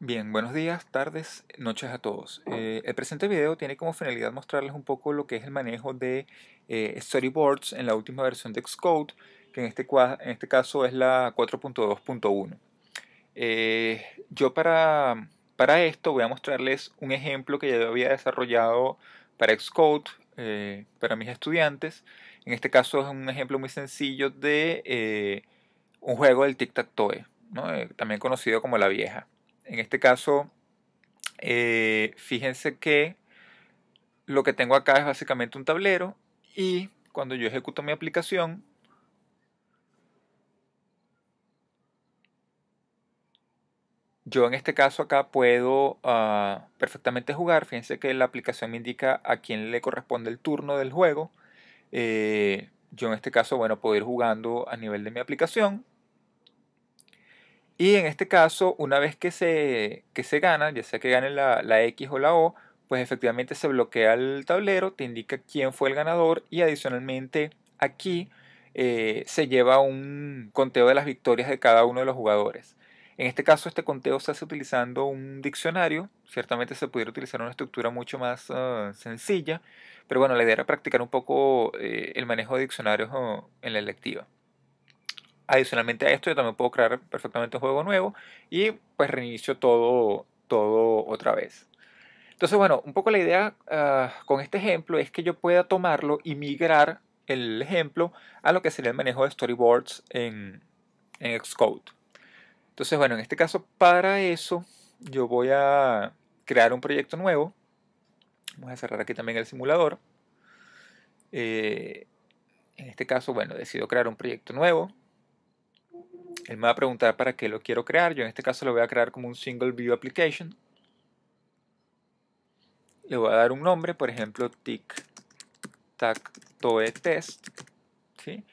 Bien, buenos días, tardes, noches a todos. El presente video tiene como finalidad mostrarles un poco lo que es el manejo de storyboards en la última versión de Xcode, que en este caso es la 4.2.1. Yo para esto voy a mostrarles un ejemplo que ya había desarrollado para Xcode, para mis estudiantes. En este caso es un ejemplo muy sencillo de un juego del tic-tac-toe, ¿no? También conocido como la vieja. En este caso, fíjense que lo que tengo acá es básicamente un tablero y cuando yo ejecuto mi aplicación, yo en este caso acá puedo perfectamente jugar. Fíjense que la aplicación me indica a quién le corresponde el turno del juego. Yo en este caso, bueno, puedo ir jugando a nivel de mi aplicación. Y en este caso, una vez que se gana, ya sea que gane la X o la O, pues efectivamente se bloquea el tablero, te indica quién fue el ganador y adicionalmente aquí se lleva un conteo de las victorias de cada uno de los jugadores. En este caso, este conteo se hace utilizando un diccionario. Ciertamente se pudiera utilizar una estructura mucho más sencilla, pero bueno, la idea era practicar un poco el manejo de diccionarios en la electiva. Adicionalmente a esto, yo también puedo crear perfectamente un juego nuevo y pues reinicio todo otra vez. Entonces, bueno, un poco la idea con este ejemplo es que yo pueda tomarlo y migrar el ejemplo a lo que sería el manejo de storyboards en Xcode. Entonces, bueno, en este caso, para eso, yo voy a crear un proyecto nuevo. Vamos a cerrar aquí también el simulador. Eh, en este caso, bueno, decido crear un proyecto nuevo. Él me va a preguntar para qué lo quiero crear. Yo en este caso lo voy a crear como un single view application. Le voy a dar un nombre, por ejemplo, tic-tac-toe test. ¿Sí?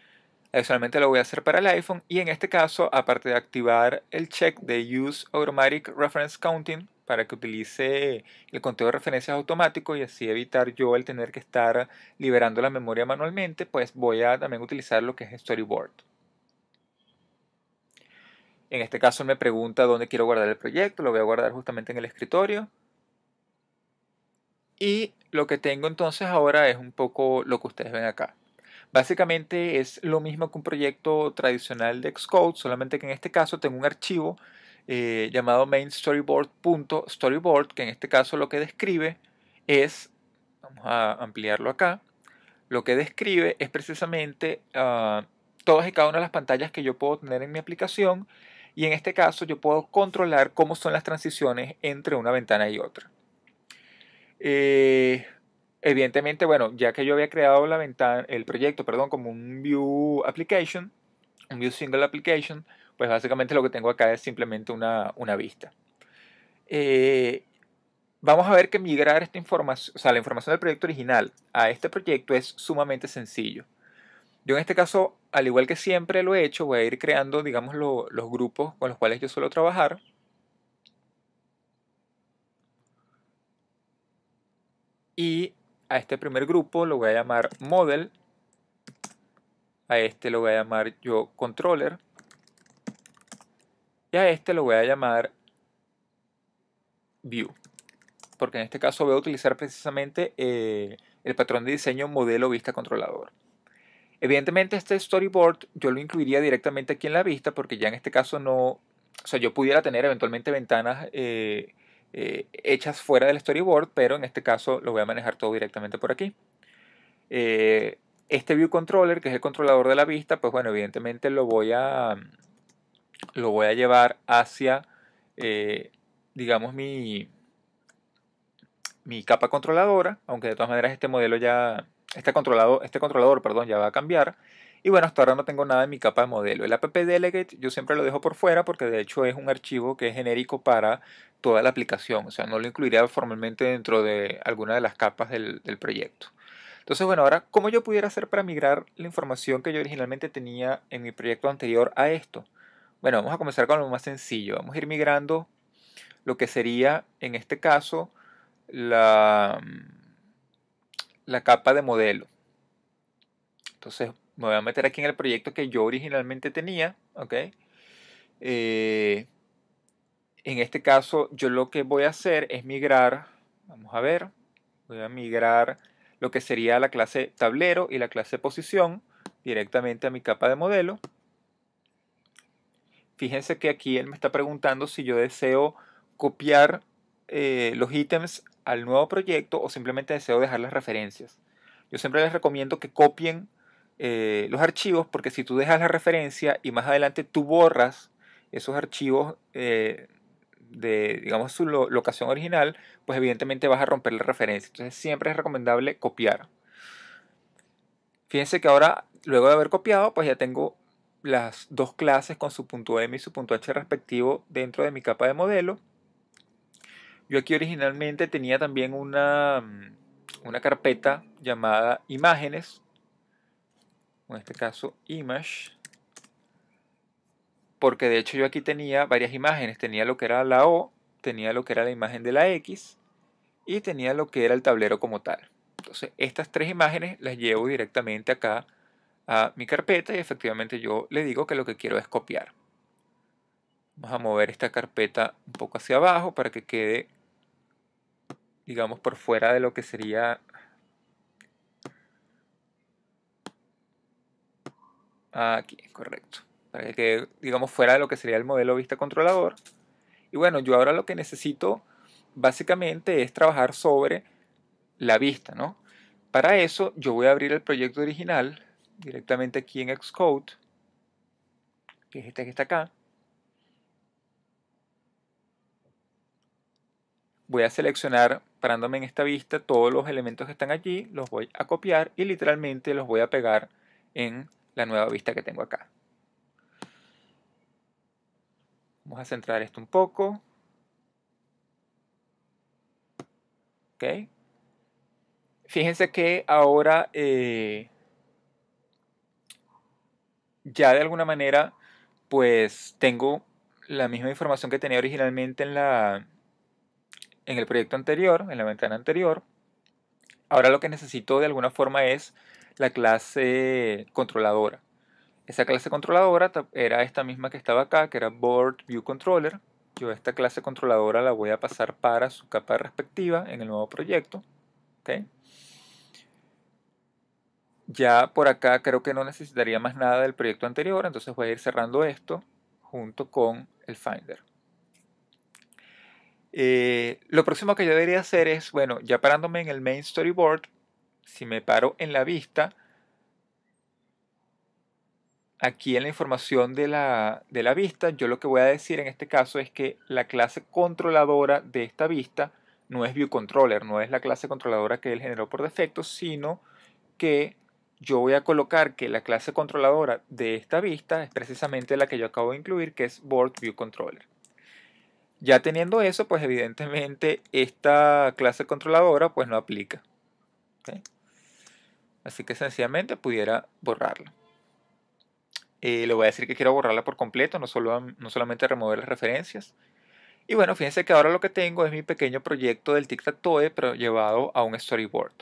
Adicionalmente lo voy a hacer para el iPhone y en este caso, aparte de activar el check de Use Automatic Reference Counting para que utilice el conteo de referencias automático y así evitar yo el tener que estar liberando la memoria manualmente, pues voy a también utilizar lo que es Storyboard. En este caso me pregunta dónde quiero guardar el proyecto, lo voy a guardar justamente en el escritorio. Y lo que tengo entonces ahora es un poco lo que ustedes ven acá. Básicamente es lo mismo que un proyecto tradicional de Xcode, solamente que en este caso tengo un archivo llamado mainStoryboard.storyboard, que en este caso lo que describe es, vamos a ampliarlo acá, lo que describe es precisamente todas y cada una de las pantallas que yo puedo tener en mi aplicación y en este caso yo puedo controlar cómo son las transiciones entre una ventana y otra. Eh, Evidentemente, bueno, ya que yo había creado el proyecto, perdón, como un view application, un view single application, pues básicamente lo que tengo acá es simplemente una vista. Eh, Vamos a ver que migrar esta información, o sea, la información del proyecto original a este proyecto es sumamente sencillo. Yo en este caso, al igual que siempre lo he hecho, voy a ir creando, digamos, los grupos con los cuales yo suelo trabajar. Y a este primer grupo lo voy a llamar model. A este lo voy a llamar yo controller. Y a este lo voy a llamar view. Porque en este caso voy a utilizar precisamente el patrón de diseño modelo vista controlador. Evidentemente este storyboard yo lo incluiría directamente aquí en la vista porque ya en este caso no, o sea, yo pudiera tener eventualmente ventanas hechas fuera del storyboard, pero en este caso lo voy a manejar todo directamente por aquí. Este view controller, que es el controlador de la vista, pues bueno, evidentemente lo voy a llevar hacia, digamos, mi capa controladora, aunque de todas maneras este modelo ya, este controlador, perdón, ya va a cambiar. Y bueno, hasta ahora no tengo nada en mi capa de modelo. El app delegate yo siempre lo dejo por fuera porque de hecho es un archivo que es genérico para toda la aplicación. O sea, no lo incluiría formalmente dentro de alguna de las capas del proyecto. Entonces, bueno, ahora, ¿cómo yo pudiera hacer para migrar la información que yo originalmente tenía en mi proyecto anterior a esto? Bueno, vamos a comenzar con lo más sencillo. Vamos a ir migrando lo que sería, en este caso, la, la capa de modelo. Entonces me voy a meter aquí en el proyecto que yo originalmente tenía, ¿ok? Eh, En este caso yo lo que voy a hacer es migrar, vamos a ver, voy a migrar lo que sería la clase tablero y la clase posición directamente a mi capa de modelo. Fíjense que aquí él me está preguntando si yo deseo copiar los ítems al nuevo proyecto o simplemente deseo dejar las referencias. Yo siempre les recomiendo que copien los archivos, porque si tú dejas la referencia y más adelante tú borras esos archivos de, digamos, su locación original, pues evidentemente vas a romper la referencia. Entonces siempre es recomendable copiar. Fíjense que ahora, luego de haber copiado, pues ya tengo las dos clases con su punto M y su punto H respectivo dentro de mi capa de modelo. Yo aquí originalmente tenía también una carpeta llamada imágenes, en este caso image, porque de hecho yo aquí tenía varias imágenes, tenía lo que era la O, tenía lo que era la imagen de la X y tenía lo que era el tablero como tal. Entonces estas tres imágenes las llevo directamente acá a mi carpeta y efectivamente yo le digo que lo que quiero es copiar. Vamos a mover esta carpeta un poco hacia abajo para que quede, digamos, por fuera de lo que sería aquí, correcto. Para que quede, digamos, fuera de lo que sería el modelo vista controlador. Y bueno, yo ahora lo que necesito básicamente es trabajar sobre la vista, ¿no? Para eso yo voy a abrir el proyecto original directamente aquí en Xcode, que es este que está acá. Voy a seleccionar, parándome en esta vista, todos los elementos que están allí, los voy a copiar y literalmente los voy a pegar en la nueva vista que tengo acá. Vamos a centrar esto un poco. ¿Ok? Fíjense que ahora ya de alguna manera pues tengo la misma información que tenía originalmente en el proyecto anterior, en la ventana anterior. Ahora lo que necesito de alguna forma es la clase controladora. Esa clase controladora era esta misma que estaba acá, que era Board View Controller. Yo esta clase controladora la voy a pasar para su capa respectiva en el nuevo proyecto. ¿Okay? Ya por acá creo que no necesitaría más nada del proyecto anterior, entonces voy a ir cerrando esto junto con el Finder. Lo próximo que yo debería hacer es, bueno, ya parándome en el main storyboard, si me paro en la vista, aquí en la información de la vista, yo lo que voy a decir en este caso es que la clase controladora de esta vista no es ViewController, no es la clase controladora que él generó por defecto, sino que yo voy a colocar que la clase controladora de esta vista es precisamente la que yo acabo de incluir, que es BoardViewController. Ya teniendo eso, pues evidentemente esta clase controladora pues no aplica. ¿Okay? Así que sencillamente pudiera borrarla. Le voy a decir que quiero borrarla por completo, no solamente remover las referencias. Y bueno, fíjense que ahora lo que tengo es mi pequeño proyecto del tic-tac-toe, pero llevado a un storyboard.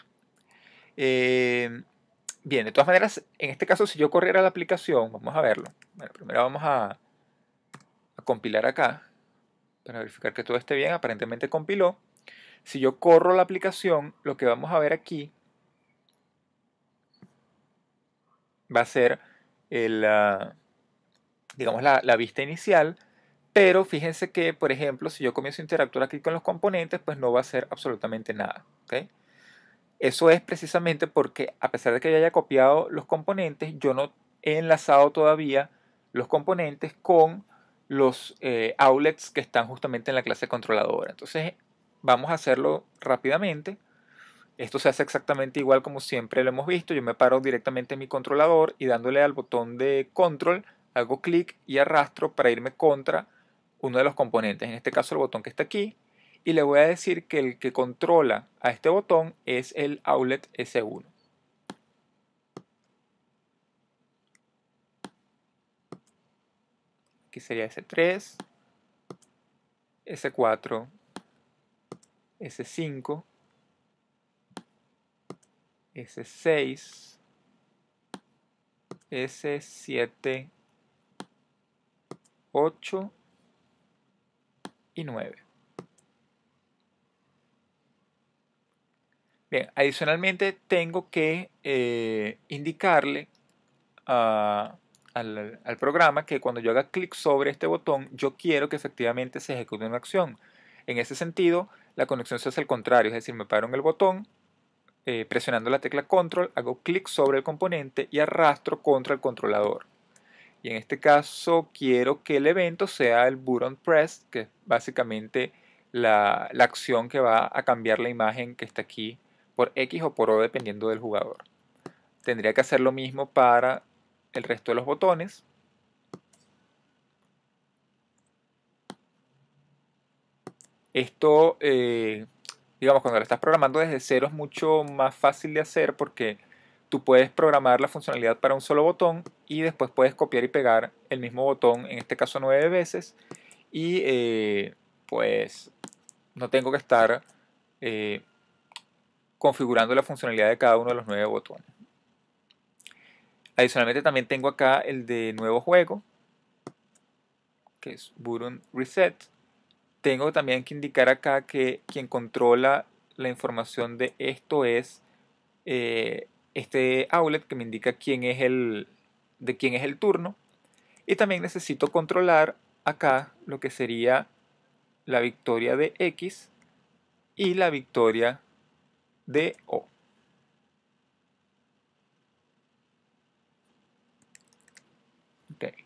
Bien, de todas maneras, en este caso, si yo corriera la aplicación, vamos a verlo. Bueno, primero vamos a compilar acá para verificar que todo esté bien. Aparentemente compiló. Si yo corro la aplicación, lo que vamos a ver aquí va a ser digamos la vista inicial, pero fíjense que, por ejemplo, si yo comienzo a interactuar aquí con los componentes, pues no va a hacer absolutamente nada. ¿Okay? Eso es precisamente porque, a pesar de que yo haya copiado los componentes, yo no he enlazado todavía los componentes con los outlets que están justamente en la clase controladora. Entonces, vamos a hacerlo rápidamente. Esto se hace exactamente igual como siempre lo hemos visto. Yo me paro directamente en mi controlador y dándole al botón de control, hago clic y arrastro para irme contra uno de los componentes. En este caso el botón que está aquí. Y le voy a decir que el que controla a este botón es el outlet S1. Aquí sería S3, S4, S5, S6, S7, 8 y 9. Bien, adicionalmente tengo que indicarle al programa que cuando yo haga clic sobre este botón, yo quiero que efectivamente se ejecute una acción. En ese sentido, la conexión se hace al contrario, es decir, me paro en el botón, presionando la tecla control, hago clic sobre el componente y arrastro contra el controlador. Y en este caso quiero que el evento sea el button press, que es básicamente la acción que va a cambiar la imagen que está aquí por X o por O dependiendo del jugador. Tendría que hacer lo mismo para el resto de los botones. Esto, digamos, cuando lo estás programando desde cero es mucho más fácil de hacer porque tú puedes programar la funcionalidad para un solo botón y después puedes copiar y pegar el mismo botón, en este caso 9 veces, y pues no tengo que estar eh, configurando la funcionalidad de cada uno de los 9 botones. Adicionalmente también tengo acá el de nuevo juego, que es button reset. Tengo también que indicar acá que quien controla la información de esto es este outlet que me indica de quién es el turno. Y también necesito controlar acá lo que sería la victoria de X y la victoria de O. Okay.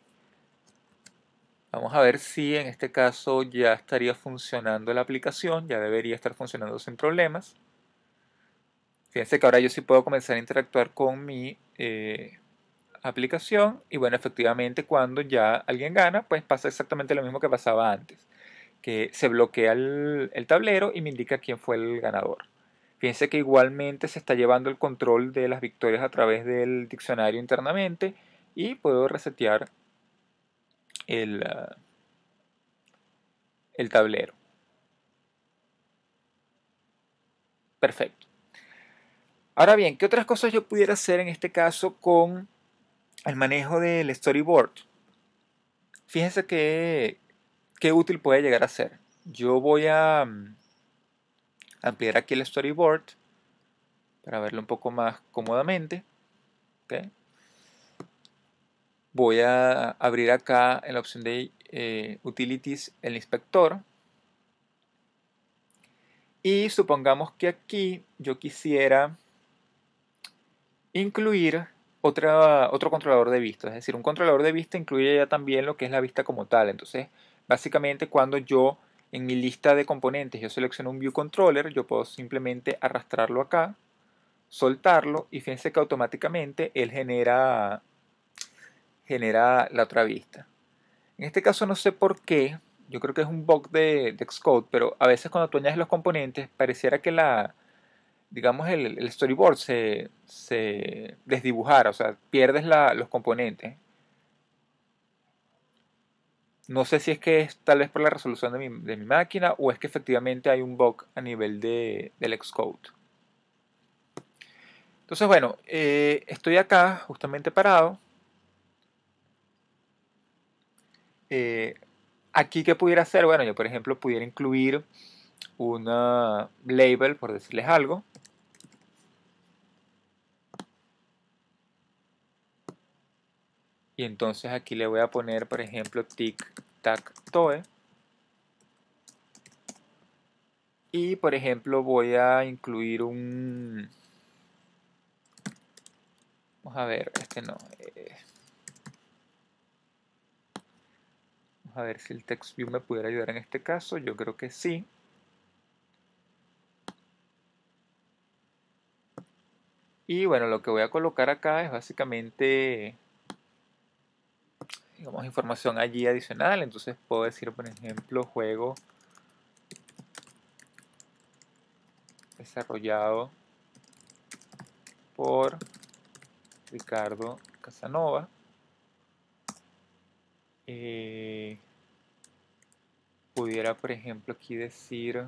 Vamos a ver si en este caso ya estaría funcionando la aplicación, ya debería estar funcionando sin problemas. Fíjense que ahora yo sí puedo comenzar a interactuar con mi aplicación y bueno, efectivamente cuando ya alguien gana, pues pasa exactamente lo mismo que pasaba antes, que se bloquea el tablero y me indica quién fue el ganador. Fíjense que igualmente se está llevando el control de las victorias a través del diccionario internamente y puedo resetear el tablero. Perfecto. Ahora bien, ¿qué otras cosas yo pudiera hacer en este caso con el manejo del storyboard? Fíjense qué útil puede llegar a ser. Yo voy a ampliar aquí el storyboard para verlo un poco más cómodamente. ¿Okay? Voy a abrir acá en la opción de Utilities el inspector. Y supongamos que aquí yo quisiera incluir otro controlador de vista. Es decir, un controlador de vista incluye ya también lo que es la vista como tal. Entonces, básicamente cuando yo en mi lista de componentes yo selecciono un View Controller, yo puedo simplemente arrastrarlo acá, soltarlo y fíjense que automáticamente él genera la otra vista. En este caso no sé por qué, yo creo que es un bug de Xcode, pero a veces cuando tú añades los componentes pareciera que digamos el storyboard se desdibujara, o sea, pierdes los componentes. No sé si es que es tal vez por la resolución de mi máquina o es que efectivamente hay un bug a nivel del Xcode. Entonces, bueno, estoy acá justamente parado. Aquí, ¿qué pudiera hacer? Bueno, yo por ejemplo pudiera incluir una label, por decirles algo. Y entonces aquí le voy a poner, por ejemplo, tic-tac-toe. Y por ejemplo voy a incluir un... Vamos a ver, este no. Vamos a ver si el TextView me pudiera ayudar en este caso. Yo creo que sí. Y bueno, lo que voy a colocar acá es básicamente, digamos, información allí adicional. Entonces puedo decir, por ejemplo, juego desarrollado por Ricardo Casanova. Pudiera, por ejemplo, aquí decir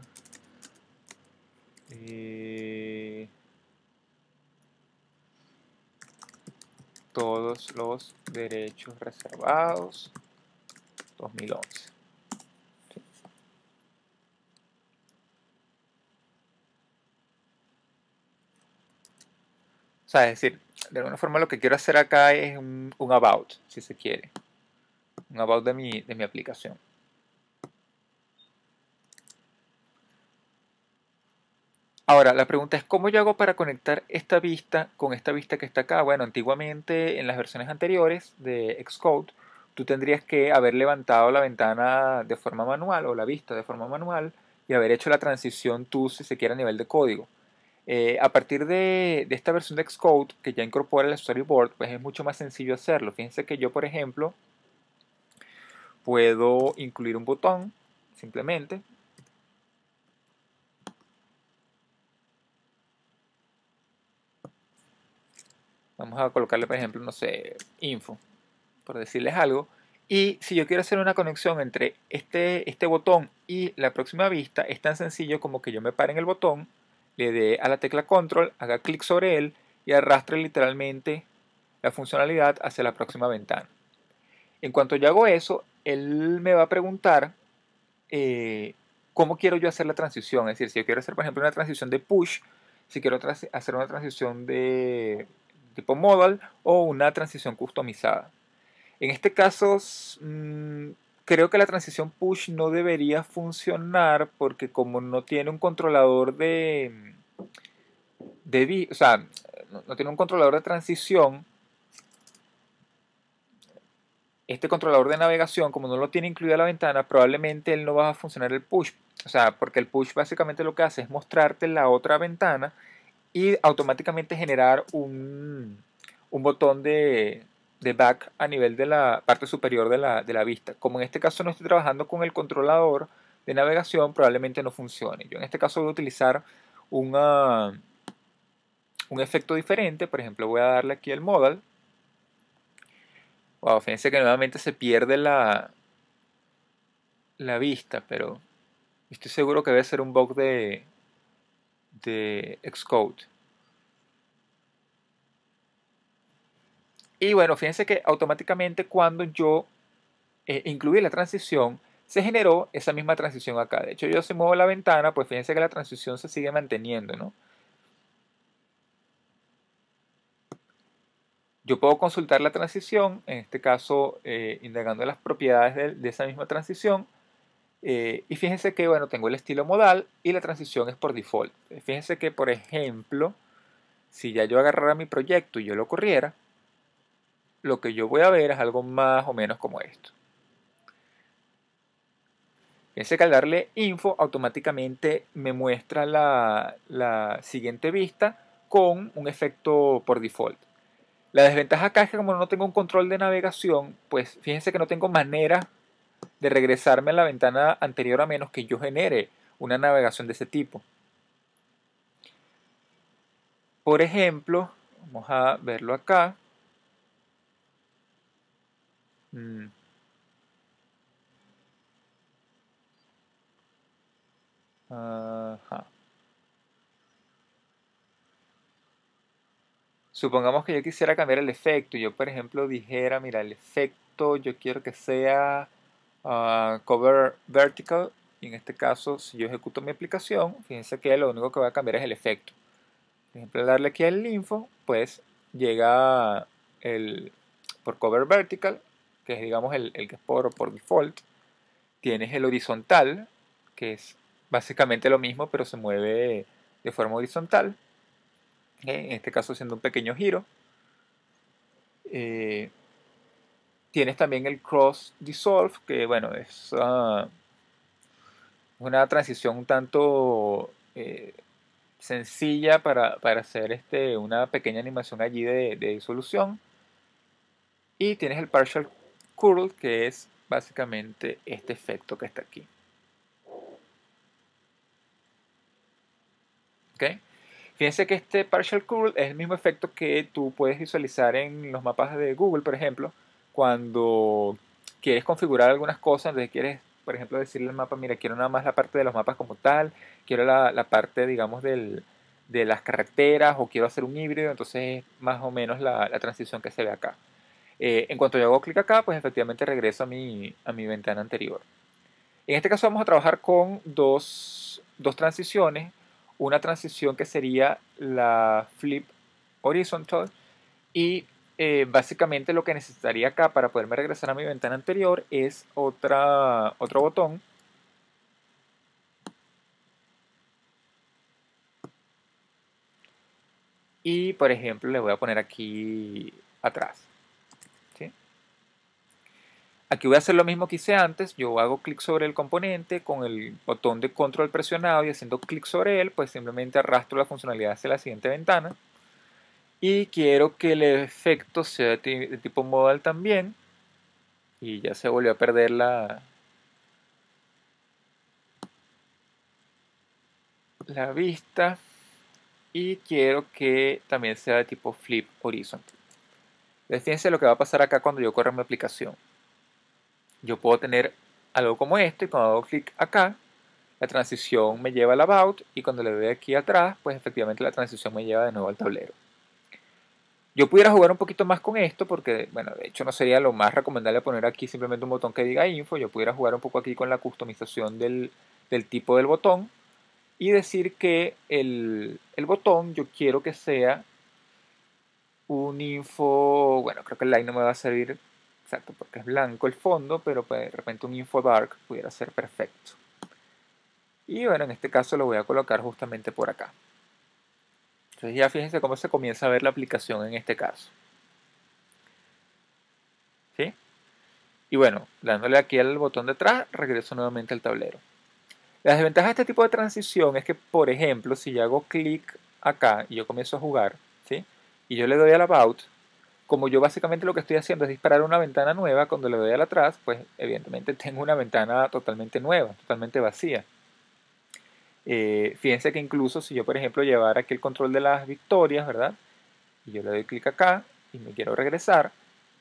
todos los derechos reservados 2011. O sea, es decir, de alguna forma lo que quiero hacer acá es un about, si se quiere. Un about de mi aplicación. Ahora, la pregunta es, ¿cómo yo hago para conectar esta vista con esta vista que está acá? Bueno, antiguamente, en las versiones anteriores de Xcode, tú tendrías que haber levantado la ventana de forma manual o la vista de forma manual y haber hecho la transición tú, si se quiere, a nivel de código. A partir de esta versión de Xcode, que ya incorpora el storyboard, pues es mucho más sencillo hacerlo. Fíjense que yo, por ejemplo, puedo incluir un botón, simplemente. Vamos a colocarle, por ejemplo, no sé, info, por decirles algo. Y si yo quiero hacer una conexión entre este botón y la próxima vista, es tan sencillo como que yo me pare en el botón, le dé a la tecla control, haga clic sobre él y arrastre literalmente la funcionalidad hacia la próxima ventana. En cuanto yo hago eso, él me va a preguntar cómo quiero yo hacer la transición. Es decir, si yo quiero hacer, por ejemplo, una transición de push, si quiero hacer una transición de tipo modal o una transición customizada. En este caso, creo que la transición push no debería funcionar porque como no tiene un controlador o sea, no tiene un controlador de transición, este controlador de navegación, como no lo tiene incluida la ventana, probablemente él no va a funcionar el push. O sea, porque el push básicamente lo que hace es mostrarte la otra ventana y automáticamente generar un botón de back a nivel de la parte superior de la vista. Como en este caso no estoy trabajando con el controlador de navegación, probablemente no funcione. Yo en este caso voy a utilizar un efecto diferente. Por ejemplo, voy a darle aquí el modal. Wow, fíjense que nuevamente se pierde la vista, pero estoy seguro que debe ser un bug de Xcode. Y bueno, fíjense que automáticamente cuando yo incluí la transición, se generó esa misma transición acá. De hecho, yo si muevo la ventana, pues fíjense que la transición se sigue manteniendo, ¿no? Yo puedo consultar la transición, en este caso indagando las propiedades de esa misma transición. Y fíjense que, bueno, tengo el estilo modal y la transición es por default. Fíjense que, por ejemplo, si ya yo agarrara mi proyecto y yo lo corriera, lo que yo voy a ver es algo más o menos como esto. Fíjense que al darle info, automáticamente me muestra la siguiente vista con un efecto por default. La desventaja acá es que como no tengo un control de navegación, pues fíjense que no tengo manera de regresarme a la ventana anterior a menos que yo genere una navegación de ese tipo. Por ejemplo, vamos a verlo acá. Ajá. Supongamos que yo quisiera cambiar el efecto. Yo, por ejemplo, dijera, mira, el efecto yo quiero que sea cover vertical. Y en este caso, si yo ejecuto mi aplicación, fíjense que lo único que va a cambiar es el efecto. Por ejemplo, al darle aquí al info, pues llega por cover vertical, que es digamos el que es por default. Tienes el horizontal, que es básicamente lo mismo, pero se mueve de forma horizontal. En este caso haciendo un pequeño giro. Eh, Tienes también el cross dissolve, que bueno, es una transición un tanto sencilla para hacer una pequeña animación allí de disolución. Y tienes el partial curl, que es básicamente este efecto que está aquí. ¿Okay? Fíjense que este partial curl es el mismo efecto que tú puedes visualizar en los mapas de Google, por ejemplo, cuando quieres configurar algunas cosas, entonces quieres, por ejemplo, decirle al mapa, mira, quiero nada más la parte de los mapas como tal, quiero la parte, digamos, de las carreteras o quiero hacer un híbrido, entonces es más o menos la transición que se ve acá. En cuanto yo hago clic acá, pues efectivamente regreso a mi ventana anterior. En este caso vamos a trabajar con dos transiciones. Una transición que sería la flip horizontal. Y básicamente lo que necesitaría acá para poderme regresar a mi ventana anterior es otro botón. Y por ejemplo le voy a poner aquí atrás. ¿Sí? Aquí voy a hacer lo mismo que hice antes. Yo hago clic sobre el componente con el botón de control presionado y haciendo clic sobre él, pues simplemente arrastro la funcionalidad hacia la siguiente ventana. Y quiero que el efecto sea de tipo modal también. Y ya se volvió a perder la vista. Y quiero que también sea de tipo flip horizontal. Fíjense lo que va a pasar acá cuando yo corra mi aplicación. Yo puedo tener algo como esto y cuando hago clic acá, la transición me lleva al about y cuando le doy aquí atrás, pues efectivamente la transición me lleva de nuevo al tablero. Yo pudiera jugar un poquito más con esto porque, bueno, de hecho no sería lo más recomendable poner aquí simplemente un botón que diga info. Yo pudiera jugar un poco aquí con la customización del tipo del botón y decir que el botón yo quiero que sea un info, bueno, creo que el line no me va a servir exacto porque es blanco el fondo, pero pues de repente un info dark pudiera ser perfecto. Y bueno, en este caso lo voy a colocar justamente por acá. Entonces ya fíjense cómo se comienza a ver la aplicación en este caso. ¿Sí? Y bueno, dándole aquí al botón de atrás, regreso nuevamente al tablero. La desventaja de este tipo de transición es que, por ejemplo, si yo hago clic acá y yo comienzo a jugar, ¿sí? Y yo le doy al about, como yo básicamente lo que estoy haciendo es disparar una ventana nueva, cuando le doy al atrás, pues evidentemente tengo una ventana totalmente nueva, totalmente vacía. Fíjense que incluso si yo, por ejemplo, llevara aquí el control de las victorias, ¿verdad? Y yo le doy clic acá y me quiero regresar,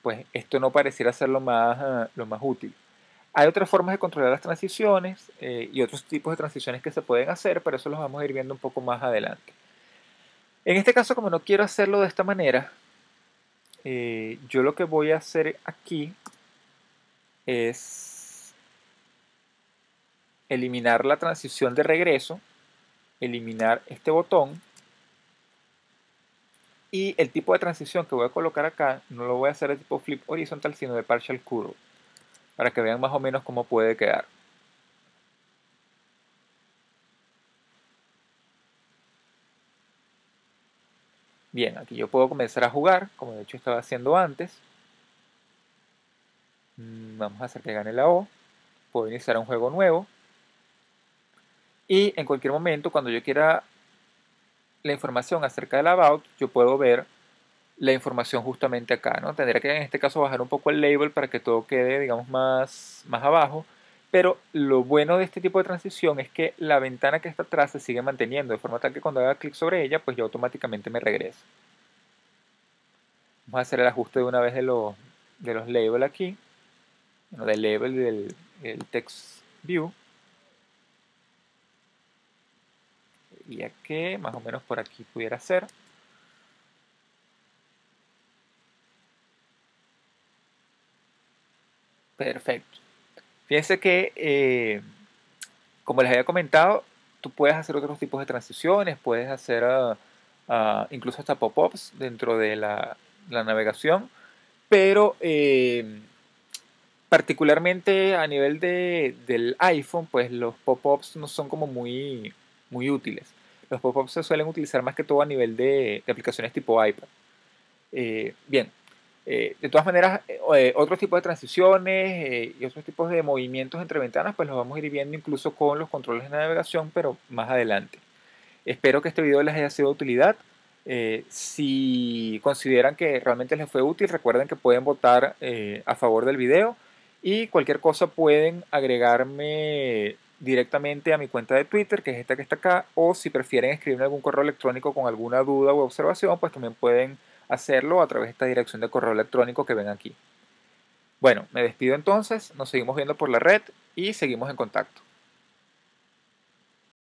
pues esto no pareciera ser lo más útil. Hay otras formas de controlar las transiciones y otros tipos de transiciones que se pueden hacer, pero eso los vamos a ir viendo un poco más adelante. En este caso, como no quiero hacerlo de esta manera, yo lo que voy a hacer aquí es eliminar la transición de regreso, eliminar este botón y el tipo de transición que voy a colocar acá no lo voy a hacer de tipo flip horizontal sino de partial curve para que vean más o menos cómo puede quedar. Bien, aquí yo puedo comenzar a jugar como de hecho estaba haciendo antes. Vamos a hacer que gane la O. Puedo iniciar un juego nuevo y en cualquier momento cuando yo quiera la información acerca del about yo puedo ver la información justamente acá, ¿no? Tendría que en este caso bajar un poco el label para que todo quede, digamos, más abajo. Pero lo bueno de este tipo de transición es que la ventana que está atrás se sigue manteniendo, de forma tal que cuando haga clic sobre ella, pues ya automáticamente me regresa. Vamos a hacer el ajuste de una vez de los labels aquí, bueno, del label del text view. Y aquí, más o menos por aquí pudiera ser. Perfecto. Fíjense que, como les había comentado, tú puedes hacer otros tipos de transiciones, puedes hacer incluso hasta pop-ups dentro de la navegación, pero particularmente a nivel del iPhone, pues los pop-ups no son como muy útiles. Los pop-ups se suelen utilizar más que todo a nivel de aplicaciones tipo iPad. Bien, de todas maneras, otros tipos de transiciones y otros tipos de movimientos entre ventanas, pues los vamos a ir viendo incluso con los controles de navegación, pero más adelante. Espero que este video les haya sido de utilidad. Si consideran que realmente les fue útil, recuerden que pueden votar a favor del video y cualquier cosa pueden agregarme directamente a mi cuenta de Twitter, que es esta que está acá, o si prefieren escribirme algún correo electrónico con alguna duda o observación, pues también pueden hacerlo a través de esta dirección de correo electrónico que ven aquí. Bueno, me despido entonces, nos seguimos viendo por la red y seguimos en contacto.